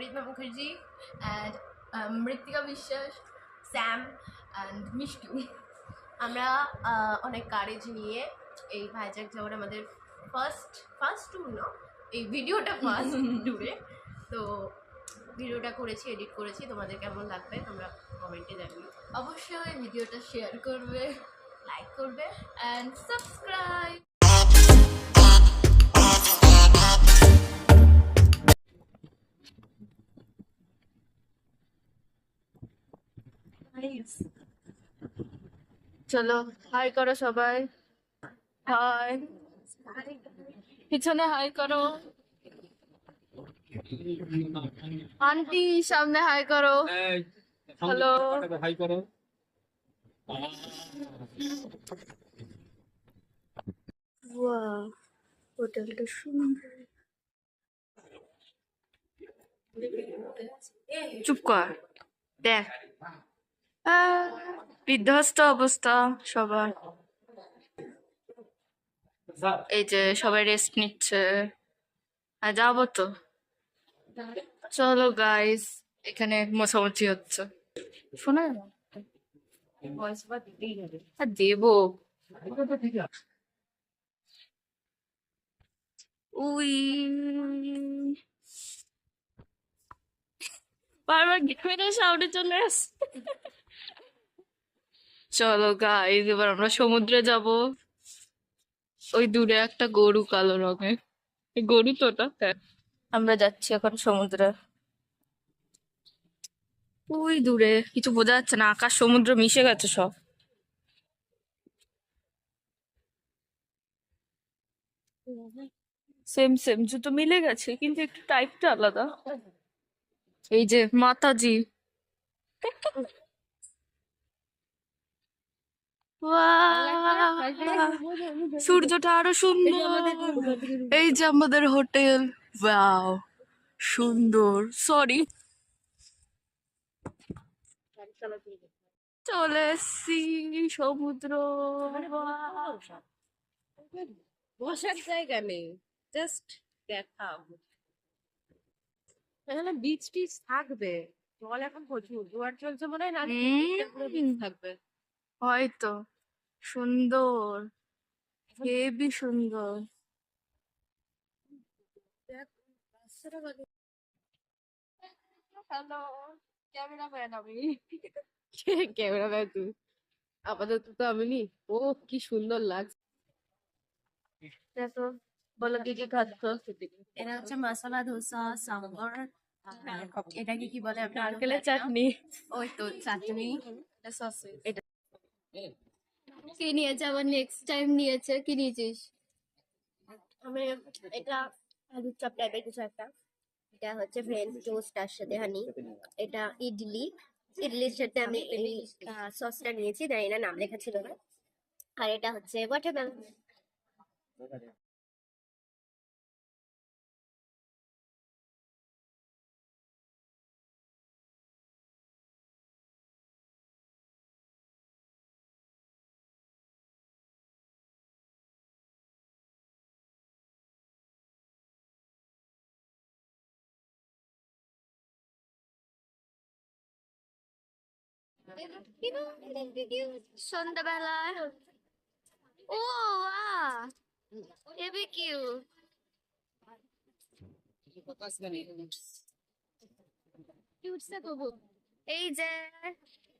Ritma Mukherjee and Mritika Vishwas, Sam and Mishtu. আমরা অনেক courage নিয়ে এই ভাইজ্যাক যাওয়ার আমাদের ফার্স্ট ট্যুর না, এই ভিডিওটা ফার্স্ট ট্যুরে। তো ভিডিওটা করেছি, এডিট করেছি, তোমাদের কেমন লাগবে তোমরা কমেন্টে জানিও। অবশ্যই ভিডিওটা শেয়ার করবে, লাইক করবে অ্যান্ড সাবস্ক্রাইব। চলো হাই করো সবাই, হাই পিছনে হাই করো, আন্টি সামনে হাই করো, হ্যালো হাই করো। ওয়াও হোটেলটা সুন্দর। চুপ কর, দেখ বিধ্বস্ত অবস্থা সবার। এই যে সবাই রেস্ট নিচ্ছে, আর যাবো তো। চলো গাইস, এখানে মোছামুছি হচ্ছে, শোনা দেবো। উই বারবার গেমের সাউন্ডে চলে আসছে। চলো গাইস, এবার আমরা সমুদ্রে যাব। ওই দূরে একটা গরু কালো রঙের, গরু তো ওটা। হ্যাঁ, আমরা যাচ্ছি এখন সমুদ্রে। ওই দূরে কিছু বোঝা যাচ্ছে না, আকাশ সমুদ্র মিশে গেছে সব। সেম সেম, জুতো মিলে গেছে কিন্তু একটু টাইপটা আলাদা। এই যে মাতাজি, সূর্যটা আরো সুন্দর। এই যে আমাদের হোটেল, ওয়াও সুন্দর। সরি, চলে এসছি সমুদ্র। বসার জায়গা নেই, জাস্ট দেখা। এখানে বিচ টিচ থাকবে, জল এখন প্রচুর, জোয়ার চলছে মনে হয়, না বিচ থাকবে হয়তো। সুন্দর, হেবি সুন্দর। হ্যালো, ক্যামেরাম্যান আমি। ক্যামেরাম্যান তুই? আপাতত তো আমি নি। ও কি সুন্দর লাগছে। দেখো, বলো কি কি খাচ্ছ? এটা হচ্ছে মশলা ধোসা, সাম্বার, এটাকে কি বলে আপনার? নারকেলের চাটনি। ওই তো চাটনি, এটা কি নিয়েছে আবার? নেক্সট টাইম নিয়েছে, কি নিয়েছিস? আমি এটা আলুর চপ টাইপের কিছু একটা। এটা হচ্ছে ফ্রেঞ্চ টোস্ট, তার সাথে হানি। এটা ইডলি, ইডলির সাথে আমি এই সসটা নিয়েছি, জানি না নাম লেখা ছিল না। আর এটা হচ্ছে ওয়াটারমেলন। সন্ধ্যাবেলায় ও হেবি কিউট। এই যে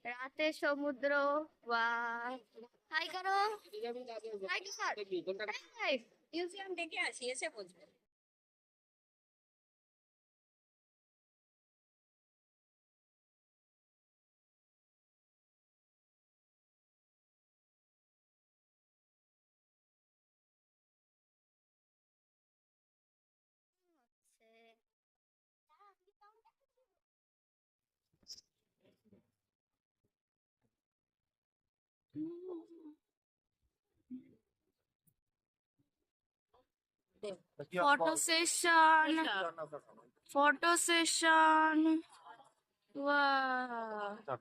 রাতে সমুদ্র, ওয়াও। হাই করো, হাই মিউজিয়াম দেখে আসি, এসে বুঝবে। Photo session, photo session, wow.